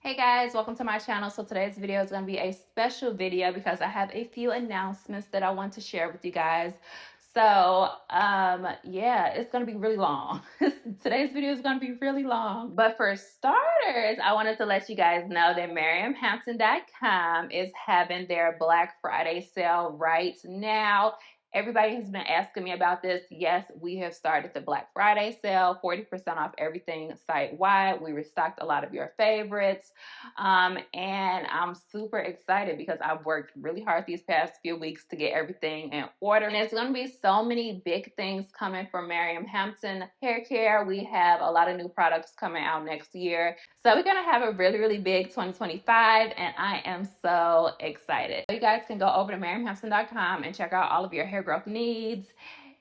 Hey guys, welcome to my channel. So today's video is going to be a special video because I have a few announcements that I want to share with you guys. So yeah, it's going to be really long. Today's video is going to be really long. But for starters, I wanted to let you guys know that MiriamHampton.com is having their Black Friday sale right now. Everybody has been asking me about this. Yes, we have started the Black Friday sale, 40% off everything site-wide. We restocked a lot of your favorites. And I'm super excited because I've worked really hard these past few weeks to get everything in order. And there's going to be so many big things coming from Miriam Hampton Hair Care. We have a lot of new products coming out next year. So we're going to have a really, really big 2025, and I am so excited. So you guys can go over to MiriamHampton.com and check out all of your hair growth needs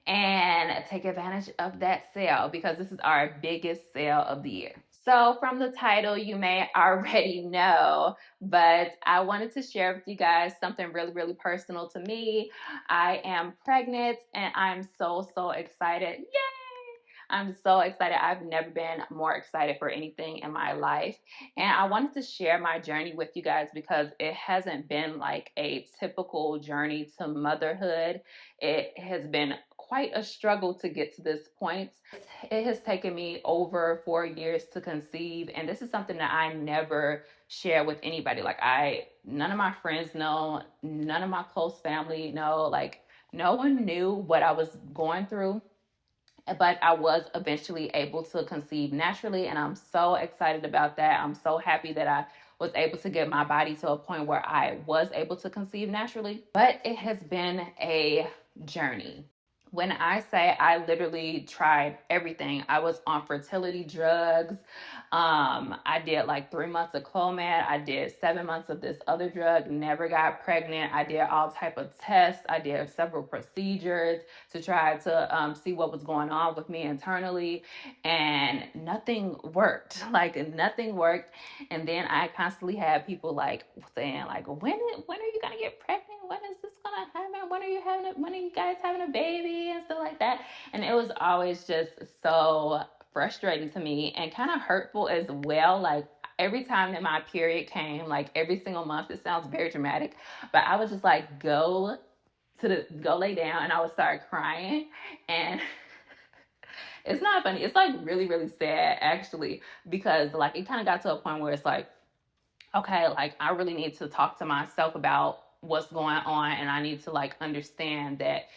and take advantage of that sale because this is our biggest sale of the year. So from the title, you may already know, but I wanted to share with you guys something really, really personal to me. I am pregnant and I'm so excited. Yay! I'm so excited. I've never been more excited for anything in my life. And I wanted to share my journey with you guys because it hasn't been like a typical journey to motherhood. It has been quite a struggle to get to this point. It has taken me over 4 years to conceive, and this is something that I never share with anybody. None of my friends know, none of my close family know, no one knew what I was going through, but I was eventually able to conceive naturally, and I'm so excited about that. I'm so happy that I was able to get my body to a point where I was able to conceive naturally, but it has been a journey. When I say I literally tried everything, I was on fertility drugs. I did like 3 months of Clomid. I did 7 months of this other drug, never got pregnant. I did all type of tests. I did several procedures to try to see what was going on with me internally, and nothing worked. Like nothing worked. And then I constantly had people like saying like, when are you gonna get pregnant? When is this gonna happen? When are you guys having a baby and stuff like that? And it was always just so frustrating to me and kind of hurtful as well. Like every time that my period came, like every single month, it sounds very dramatic, but I would just like go lay down and I would start crying. And it's not funny. It's like really, really sad actually, because like it kind of got to a point where it's like, okay, like I really need to talk to myself about what's going on, and I need to like understand that,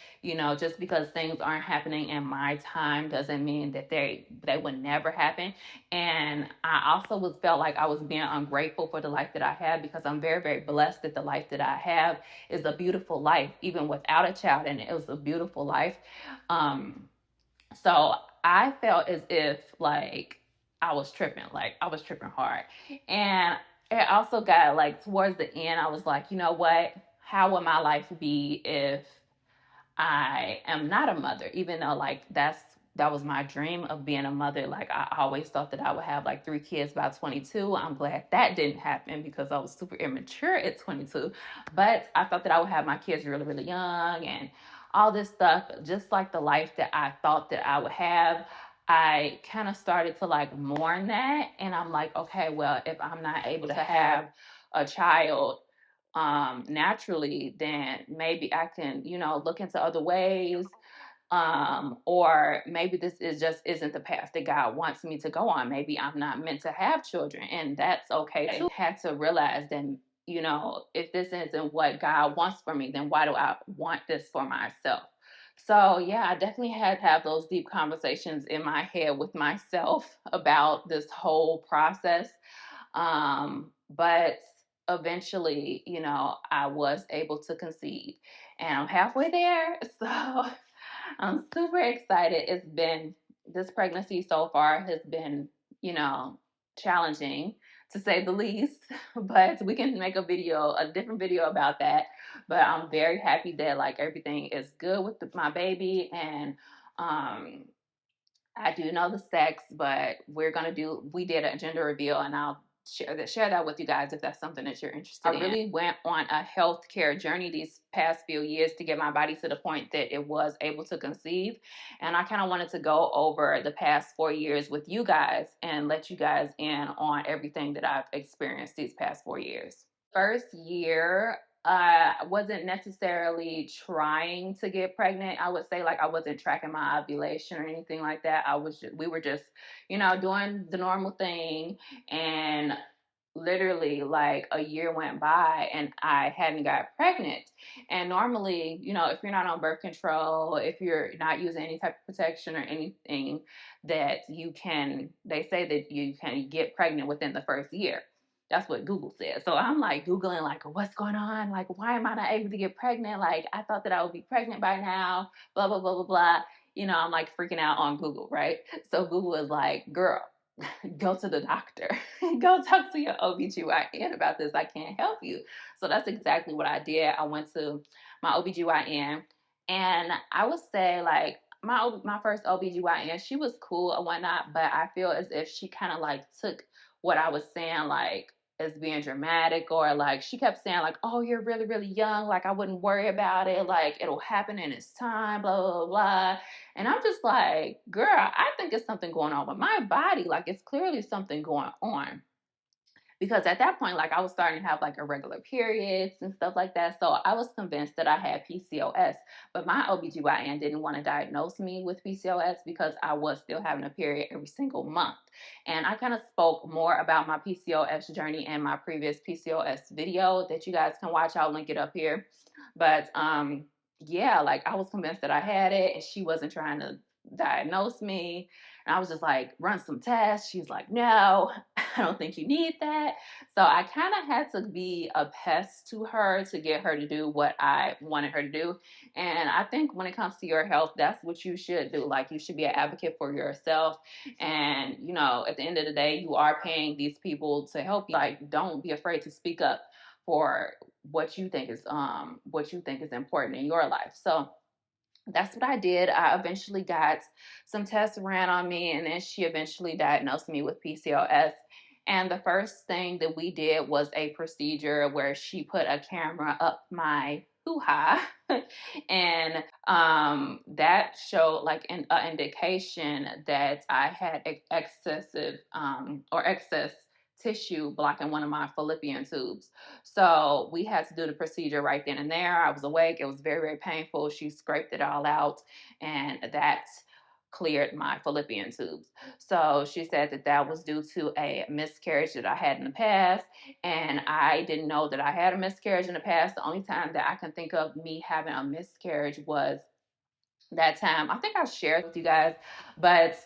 just because things aren't happening in my time doesn't mean that they would never happen. And I also felt like I was being ungrateful for the life that I have, because I'm very, very blessed that the life that I have is a beautiful life, even without a child, and it was a beautiful life. So I felt as if like I was tripping hard. And it also got like towards the end, I was like, you know what? How would my life be if I am not a mother? Even though like that was my dream of being a mother. Like I always thought that I would have like 3 kids by 22. I'm glad that didn't happen because I was super immature at 22. But I thought that I would have my kids really, really young and all this stuff, just like the life that I thought that I would have. I kind of started to like mourn that. And I'm like, okay, well, if I'm not able to have a child naturally, then maybe I can, look into other ways. Or maybe this is just isn't the path that God wants me to go on. Maybe I'm not meant to have children, and that's okay too. I had to realize that, if this isn't what God wants for me, then why do I want this for myself? So yeah, I definitely had to have those deep conversations in my head with myself about this whole process. But eventually, I was able to conceive, and I'm halfway there. So I'm super excited. This pregnancy so far has been, challenging to say the least, but we can make a different video about that. But I'm very happy that like everything is good with my baby, and I do know the sex, but we did a gender reveal, and I'll share that with you guys if that's something that you're interested in. I really went on a healthcare journey these past few years to get my body to the point that it was able to conceive. And I kind of wanted to go over the past 4 years with you guys and let you guys in on everything that I've experienced these past 4 years. First year, I wasn't necessarily trying to get pregnant. I would say, like, I wasn't tracking my ovulation or anything like that. We were just, doing the normal thing. And literally, like, a year went by and I hadn't got pregnant. And normally, if you're not on birth control, if you're not using any type of protection or anything, they say that you can get pregnant within the first year. That's what Google said. So I'm like Googling, like, what's going on? Like, why am I not able to get pregnant? Like, I thought that I would be pregnant by now, blah, blah, blah, blah, blah. I'm like freaking out on Google, right? So Google is like, girl, go to the doctor. Go talk to your OBGYN about this. I can't help you. So that's exactly what I did. I went to my OBGYN, and I would say, like, my first OBGYN, she was cool and whatnot, but I feel as if she kind of like took what I was saying, like, as being dramatic, or like she kept saying, like, oh, you're really, really young, like, I wouldn't worry about it, like, it'll happen in its time, blah, blah, blah. And I'm just like, girl, I think it's something going on with my body. Like, it's clearly something going on. Because at that point, like, I was starting to have like irregular periods and stuff like that. So I was convinced that I had PCOS, but my OBGYN didn't want to diagnose me with PCOS because I was still having a period every single month. And I kind of spoke more about my PCOS journey in my previous PCOS video that you guys can watch. I'll link it up here. But yeah, like, I was convinced that I had it, and she wasn't trying to diagnose me. And I was just like, run some tests. She's like, no, I don't think you need that. So I kind of had to be a pest to her to get her to do what I wanted her to do. And I think when it comes to your health, that's what you should do. Like, you should be an advocate for yourself. And, at the end of the day, you are paying these people to help you. Like, don't be afraid to speak up for what you think is important in your life. So that's what I did. I eventually got some tests ran on me, and then she eventually diagnosed me with PCOS. And the first thing that we did was a procedure where she put a camera up my hoo-ha, and that showed like an indication that I had excess tissue blocking one of my fallopian tubes. So we had to do the procedure right then and there. I was awake. It was very, very painful. She scraped it all out, and that cleared my fallopian tubes. So she said that that was due to a miscarriage that I had in the past, and I didn't know that I had a miscarriage in the past. The only time that I can think of me having a miscarriage was that time. I think I shared with you guys, but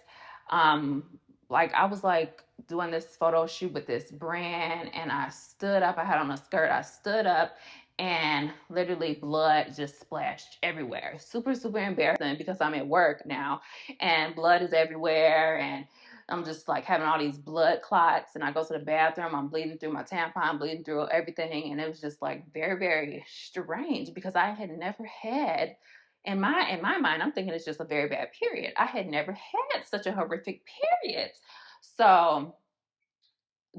like, I was like doing this photo shoot with this brand, and I stood up. I had on a skirt. I stood up, and literally blood just splashed everywhere. Super, super embarrassing because I'm at work now, and blood is everywhere, and I'm just like having all these blood clots, and I go to the bathroom, I'm bleeding through my tampon, bleeding through everything, and it was just like very, very strange because I had never had, in my mind, I'm thinking it's just a very bad period. I had never had such a horrific period. So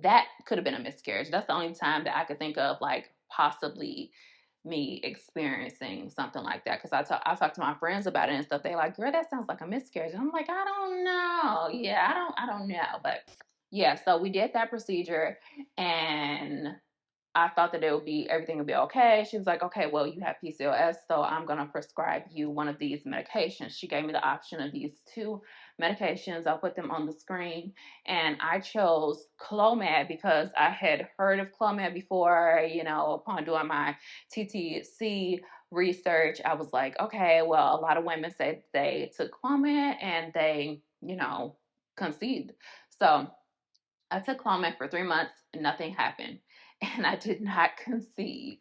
that could have been a miscarriage. That's the only time that I could think of, like, possibly me experiencing something like that. Because I talked to my friends about it and stuff. They're like, girl, that sounds like a miscarriage. And I'm like, I don't know. Yeah, I don't know. But yeah, so we did that procedure, and I thought that everything would be okay. She was like, okay, well, you have PCOS, so I'm going to prescribe you one of these medications. She gave me the option of these two medications. I'll put them on the screen. And I chose Clomid because I had heard of Clomid before, upon doing my TTC research. I was like, okay, well, a lot of women say they took Clomid and they, conceived. So I took Clomid for 3 months and nothing happened, and I did not conceive.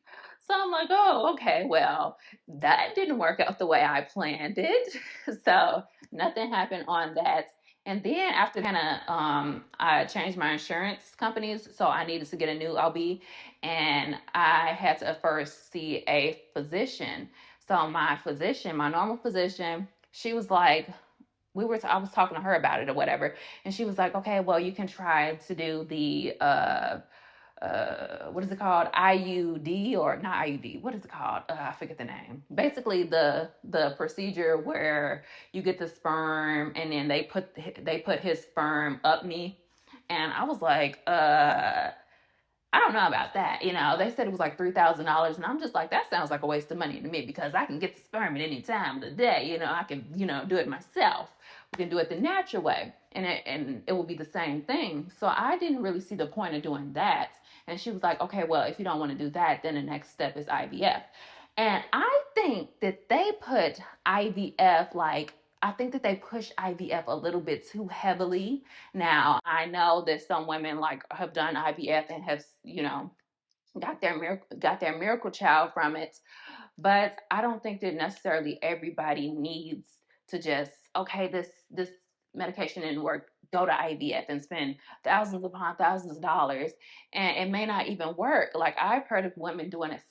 So I'm like, oh, okay, well, that didn't work out the way I planned it. So nothing happened on that. And then after I changed my insurance companies, so I needed to get a new OB, and I had to first see a physician. So my normal physician, she was like, I was talking to her about it or whatever, and she was like, okay, well, you can try to do the what is it called, IUD, or not IUD, what is it called, I forget the name. Basically the procedure where you get the sperm and then they put his sperm up me. And I was like, I don't know about that. They said it was like $3,000, and I'm just like, that sounds like a waste of money to me, because I can get the sperm at any time of the day. I can, do it myself. We can do it the natural way, and it will be the same thing. So I didn't really see the point of doing that. And she was like, okay, well, if you don't want to do that, then the next step is IVF. And I think that they put IVF, like, I think that they push IVF a little bit too heavily. Now, I know that some women like have done IVF and have, got their miracle child from it, but I don't think that necessarily everybody needs to just, okay, this medication didn't work, go to IVF and spend thousands upon thousands of dollars, and it may not even work. Like, I've heard of women doing it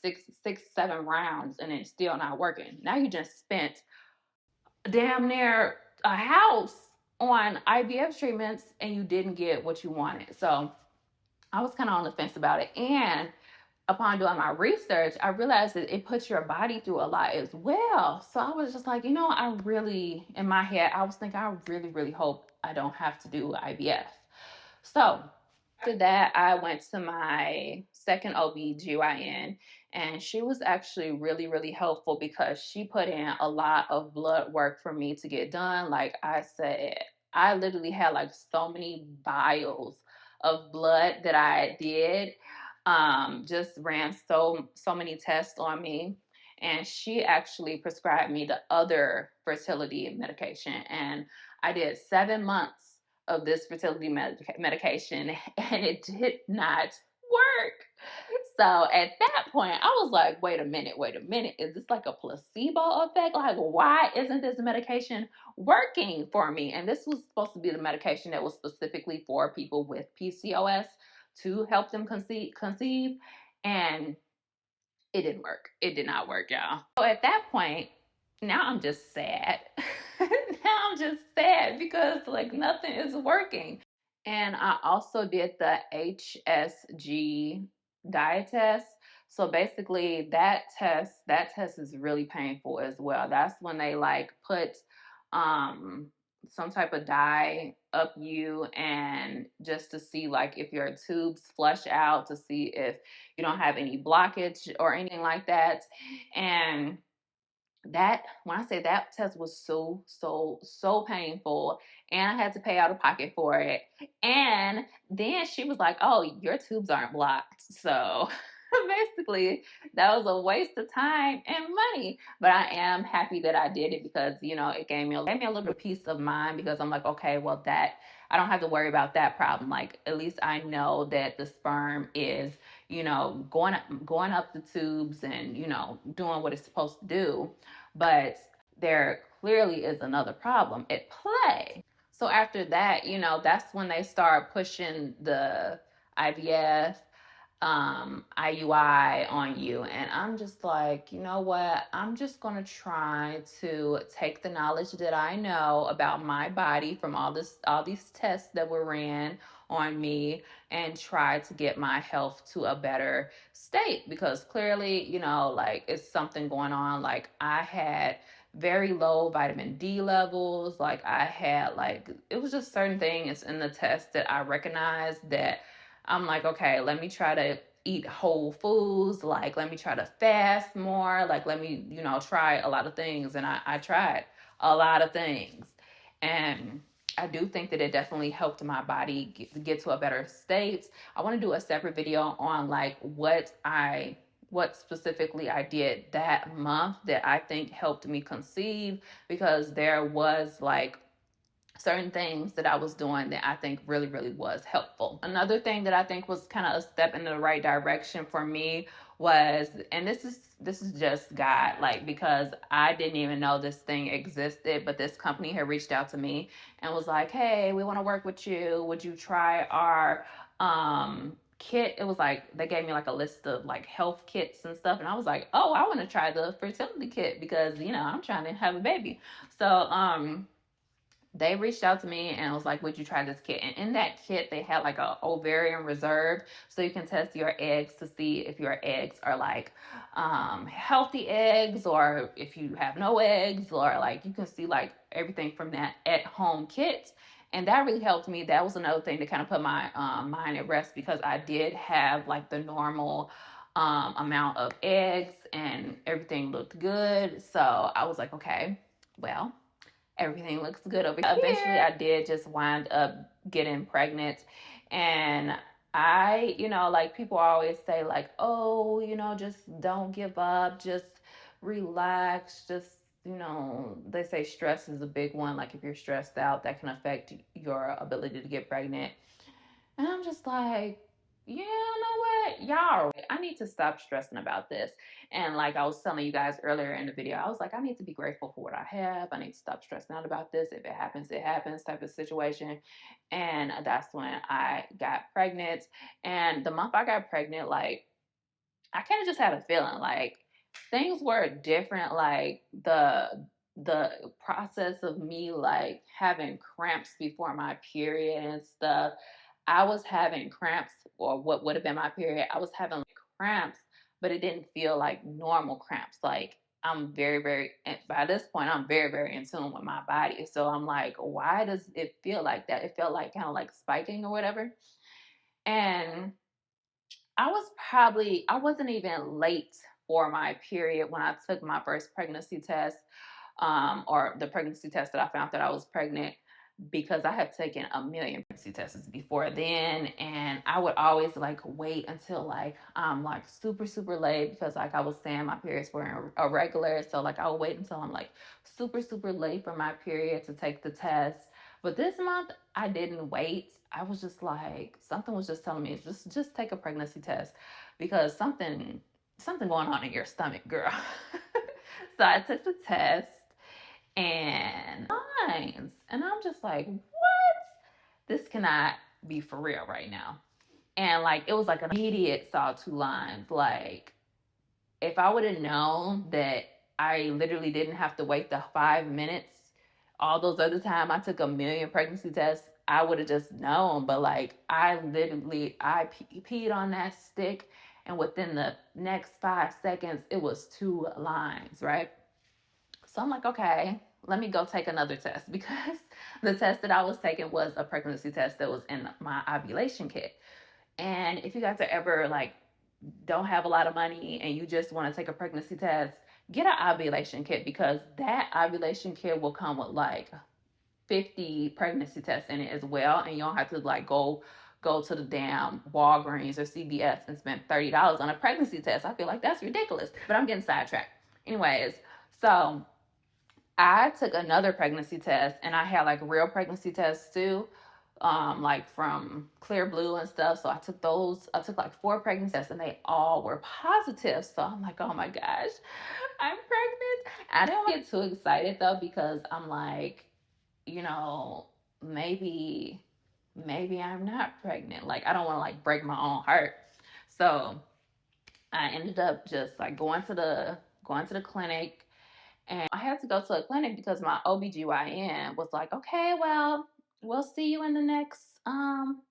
six, 7 rounds and it's still not working. Now you just spent damn near a house on IVF treatments and you didn't get what you wanted. So I was kind of on the fence about it. And upon doing my research, I realized that it puts your body through a lot as well. So I was just like, I really, in my head, I was thinking, I really, really hope I don't have to do IVF. So after that, I went to my second OB/GYN, and she was actually really, really helpful because she put in a lot of blood work for me to get done. Like I said, I literally had like so many vials of blood that I did. Just ran so many tests on me. And she actually prescribed me the other fertility medication. And I did 7 months of this fertility medication, and it did not work. So at that point, I was like, wait a minute, is this like a placebo effect? Like, why isn't this medication working for me? And this was supposed to be the medication that was specifically for people with PCOS to help them conceive, and it didn't work. It did not work, y'all. So at that point, now I'm just sad. Now I'm just sad because like nothing is working. And I also did the HSG diet test. So basically that test is really painful as well. That's when they like put um some type of dye up you, and just to see like if your tubes flush out, to see if you don't have any blockage or anything like that. And that, when I say that test was so painful, and I had to pay out of pocket for it. And then she was like, oh, your tubes aren't blocked. So basically that was a waste of time and money, but I am happy that I did it, because it gave me a little bit of peace of mind, because I'm like, okay, well, that I don't have to worry about that problem. Like, at least I know that the sperm is going up the tubes and doing what it's supposed to do. But there clearly is another problem at play. So after that, that's when they start pushing the IVF, IUI on you. And I'm just like, you know what? I'm just going to try to take the knowledge that I know about my body from all these tests that were ran on me, and try to get my health to a better state, because clearly, like, it's something going on. Like, I had very low vitamin D levels. Like, I had, like, it was just certain things in the test that I recognized that I'm like, okay, let me try to eat whole foods. Like, let me try to fast more. Like, let me, try a lot of things. And I tried a lot of things. And I do think that it definitely helped my body get to a better state. I want to do a separate video on like what specifically I did that month that I think helped me conceive, because there was like certain things that I was doing that I think really, really was helpful. Another thing that I think was kind of a step in the right direction for me was, and this is just God, like, because I didn't even know this thing existed, but this company had reached out to me and was like, hey, we want to work with you. Would you try our kit? It was like they gave me like a list of like health kits and stuff, and I was like, oh, I want to try the fertility kit, because I'm trying to have a baby. So they reached out to me and was like, would you try this kit? And in that kit, they had like a ovarian reserve. So you can test your eggs to see if your eggs are like healthy eggs, or if you have no eggs, or like you can see like everything from that at home kit. And that really helped me. That was another thing to kind of put my mind at rest, because I did have like the normal amount of eggs and everything looked good. So I was like, okay, well, everything looks good over here. Eventually, I did just wind up getting pregnant. And I, like people always say, like, oh, just don't give up, just relax, just, they say stress is a big one. Like, if you're stressed out, that can affect your ability to get pregnant. And I'm just like, yeah, you know what? Y'all, I need to stop stressing about this. And like I was telling you guys earlier in the video, I was like, I need to be grateful for what I have. I need to stop stressing out about this. If it happens, it happens type of situation. And that's when I got pregnant. And the month I got pregnant, like, I kind of just had a feeling like things were different. Like the process of me like having cramps before my period and stuff. I was having cramps, or what would have been my period. I was having like cramps, but it didn't feel like normal cramps. Like I'm very, very, by this point, I'm very, very in tune with my body. So I'm like, why does it feel like that? It felt like kind of like spiking or whatever. And I wasn't even late for my period when I took my first pregnancy test, or the pregnancy test that I found that I was pregnant, because I had taken a million pregnancy tests before then. And I would always like wait until like I'm like super, super late, because like I was saying, my periods were irregular. So like I would wait until I'm like super, super late for my period to take the test. But this month I didn't wait. I was just like, something was just telling me, just take a pregnancy test, because something going on in your stomach, girl. So I took the test and lines, and I'm just like, what? This cannot be for real right now. And like it was like an immediate saw 2 lines. Like if I would have known that I literally didn't have to wait the 5 minutes all those other time I took a million pregnancy tests, I would have just known. But like I peed on that stick, and within the next 5 seconds it was 2 lines, right? So I'm like, okay, let me go take another test, because the test that I was taking was a pregnancy test that was in my ovulation kit. And if you guys are ever like don't have a lot of money and you just want to take a pregnancy test, get an ovulation kit, because that ovulation kit will come with like 50 pregnancy tests in it as well. And you don't have to like go to the damn Walgreens or CVS and spend $30 on a pregnancy test. I feel like that's ridiculous. But I'm getting sidetracked. Anyways, so I took another pregnancy test, and I had like real pregnancy tests too, like from Clear Blue and stuff. So I took those. I took like 4 pregnancy tests, and they all were positive. So I'm like, oh my gosh, I'm pregnant. I didn't get too excited though, because I'm like, you know, maybe I'm not pregnant. Like I don't want to like break my own heart. So I ended up just like going to the clinic. And I had to go to a clinic because my OBGYN was like, okay, well, we'll see you in the next um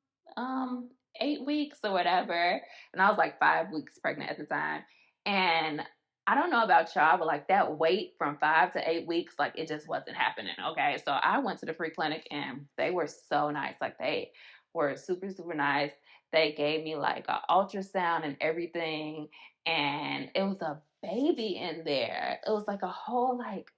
8 weeks or whatever. And I was like 5 weeks pregnant at the time. And I don't know about y'all, but like that wait from 5 to 8 weeks, like it just wasn't happening. Okay. So I went to the free clinic and they were so nice. Like they were super, super nice. They gave me like an ultrasound and everything. And it was a baby in there. It was like a whole like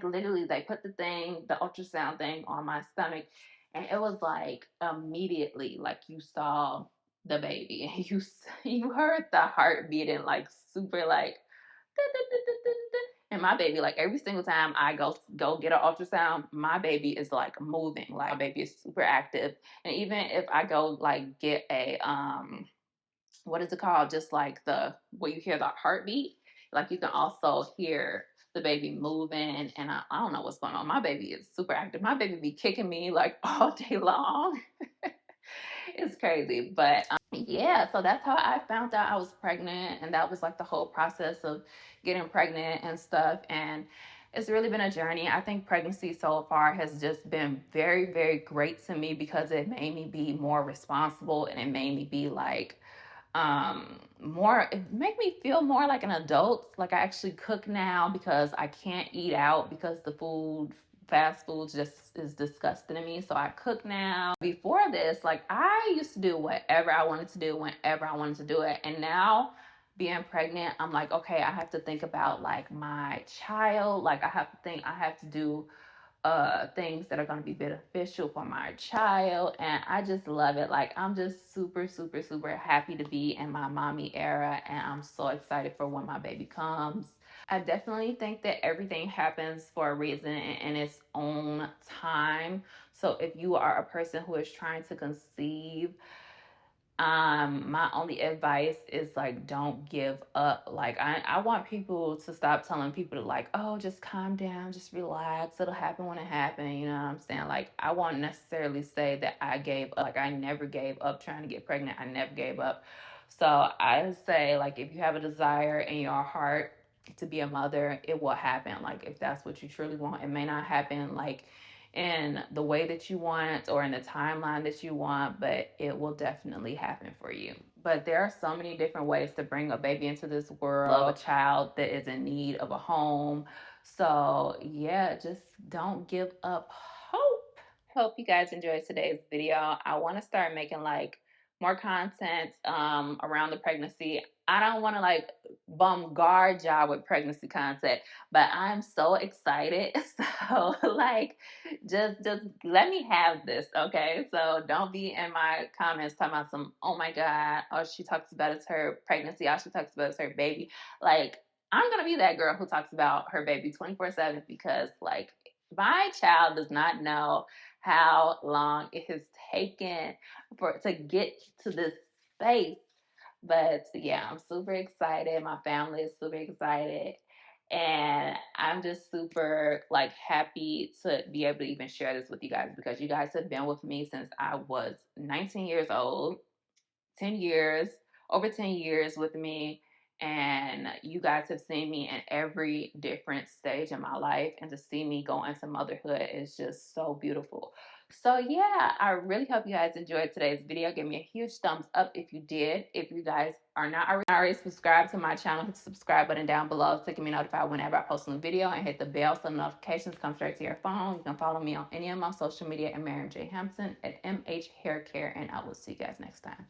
literally they put the ultrasound thing on my stomach, and it was like immediately like you saw the baby, and you heard the heart beating like super like and my baby, like every single time I go get an ultrasound, my baby is like moving, like my baby is super active. And even if I go like get a what is it called? Just like the where you hear the heartbeat, like you can also hear the baby moving. And I don't know what's going on. My baby is super active. My baby be kicking me like all day long. It's crazy. But yeah, so that's how I found out I was pregnant. And that was like the whole process of getting pregnant and stuff. And It's really been a journey. I think pregnancy so far has just been very, very great to me because it made me be more responsible, and it made me be like more, it made me feel more like an adult. Like I actually cook now because I can't eat out because the food, fast food, just is disgusting to me. So I cook now. Before this, like I used to do whatever I wanted to do whenever I wanted to do it, and now being pregnant, I'm like, okay, I have to think about like my child. Like I have to think, I have to do things that are going to be beneficial for my child, and I just love it. Like I'm just super, super, super happy to be in my mommy era, and I'm so excited for when my baby comes. I definitely think that everything happens for a reason and in its own time. So if you are a person who is trying to conceive, my only advice is like don't give up. Like I want people to stop telling people to like, oh, just calm down, just relax, it'll happen when it happens, you know what I'm saying? Like I won't necessarily say that I gave up. Like I never gave up trying to get pregnant. I never gave up. So I say like if you have a desire in your heart to be a mother, it will happen. Like if that's what you truly want. It may not happen like in the way that you want or in the timeline that you want, but it will definitely happen for you. But there are so many different ways to bring a baby into this world, love a child that is in need of a home. So, yeah, just don't give up hope. Hope you guys enjoyed today's video. I want to start making like more content around the pregnancy. I don't want to like bombard y'all with pregnancy content, but I'm so excited. So like just let me have this, okay? So don't be in my comments talking about some, oh my God, all she talks about is her pregnancy, all she talks about is her baby. Like I'm gonna be that girl who talks about her baby 24/7 because like my child does not know how long it has taken for to get to this space. But yeah, I'm super excited. My family is super excited. And I'm just super like happy to be able to even share this with you guys because you guys have been with me since I was 19 years old. 10 years, over 10 years with me. And you guys have seen me in every different stage in my life. And to see me go into motherhood is just so beautiful. So, yeah, I really hope you guys enjoyed today's video. Give me a huge thumbs up if you did. If you guys are not already subscribed to my channel, hit the subscribe button down below so you can be notified whenever I post a new video, and hit the bell so notifications come straight to your phone. You can follow me on any of my social media at Miriam J. Hampton at MH Hair Care, and I will see you guys next time.